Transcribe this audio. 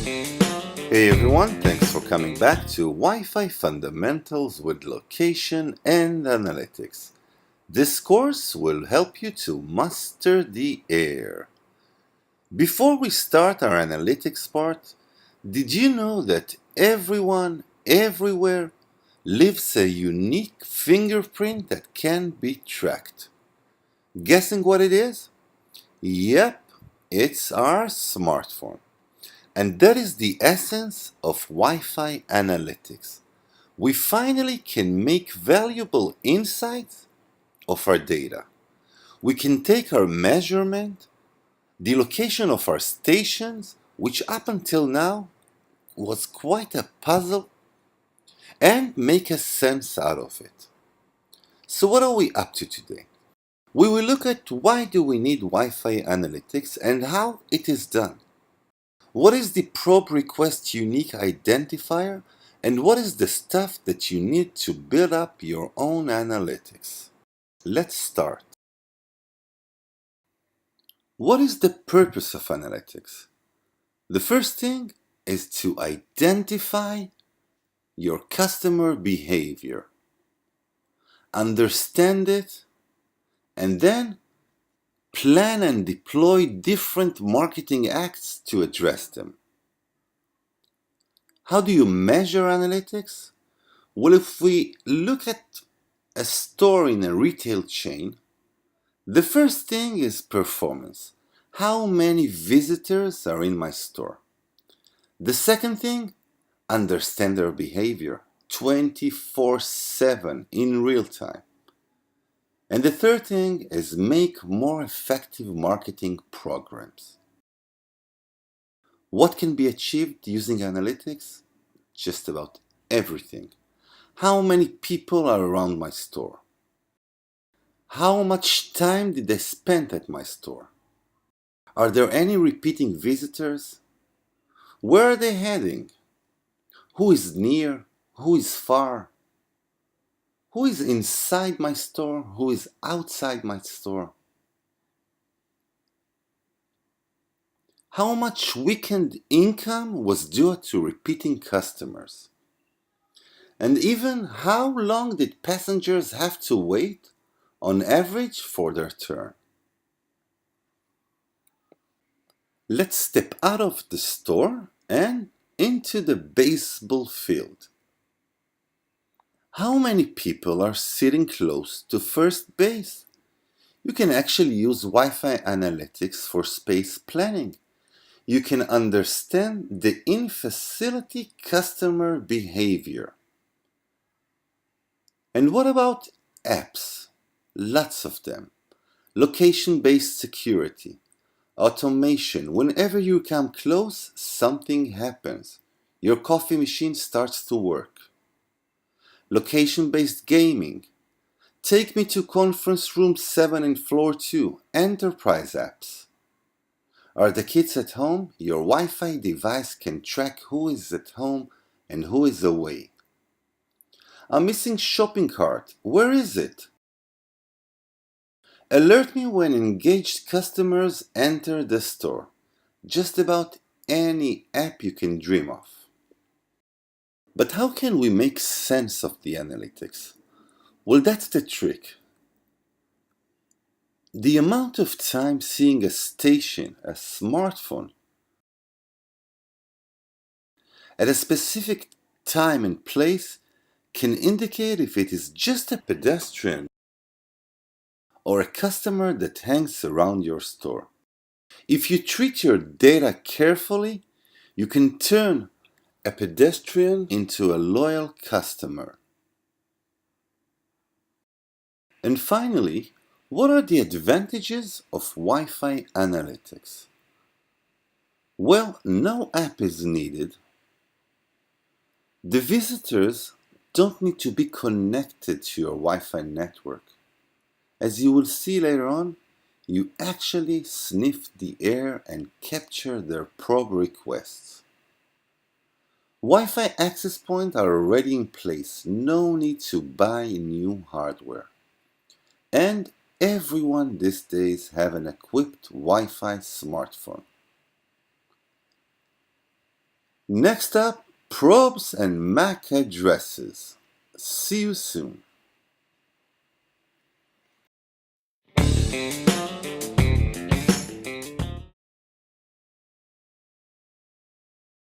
Hey everyone, thanks for coming back to Wi-Fi Fundamentals with Location and Analytics. This course will help you to master the air. Before we start our analytics part, did you know that everyone, everywhere, leaves a unique fingerprint that can be tracked? Guessing what it is? Yep, it's our smartphone. And that is the essence of Wi-Fi analytics. We finally can make valuable insights of our data. We can take our measurement, the location of our stations, which up until now was quite a puzzle, and make a sense out of it. So what are we up to today? We will look at why do we need Wi-Fi analytics and how it is done. What is the probe request unique identifier, and what is the stuff that you need to build up your own analytics? Let's start. What is the purpose of analytics? The first thing is to identify your customer behavior, understand it, and then plan and deploy different marketing acts to address them. How do you measure analytics? Well, if we look at a store in a retail chain, the first thing is performance. How many visitors are in my store? The second thing, understand their behavior 24/7 in real time. And the third thing is make more effective marketing programs. What can be achieved using analytics? Just about everything. How many people are around my store? How much time did they spend at my store? Are there any repeating visitors? Where are they heading? Who is near? Who is far? Who is inside my store? Who is outside my store? How much weekend income was due to repeating customers? And even how long did passengers have to wait on average for their turn? Let's step out of the store and into the baseball field. How many people are sitting close to first base? You can actually use Wi-Fi analytics for space planning. You can understand the in-facility customer behavior. And what about apps? Lots of them. Location-based security. Automation. Whenever you come close, something happens. Your coffee machine starts to work. Location-based gaming. Take me to conference room 7 in floor 2. Enterprise apps. Are the kids at home? Your Wi-Fi device can track who is at home and who is away. A missing shopping cart. Where is it? Alert me when engaged customers enter the store. Just about any app you can dream of. But how can we make sense of the analytics? Well, that's the trick. The amount of time seeing a station, a smartphone, at a specific time and place can indicate if it is just a pedestrian or a customer that hangs around your store. If you treat your data carefully, you can turn a pedestrian into a loyal customer. And finally, what are the advantages of Wi-Fi analytics? Well, no app is needed. The visitors don't need to be connected to your Wi-Fi network. As you will see later on, you actually sniff the air and capture their probe requests. Wi-Fi access points are already in place, no need to buy new hardware. And everyone these days have an equipped Wi-Fi smartphone. Next up, probes and MAC addresses. See you soon.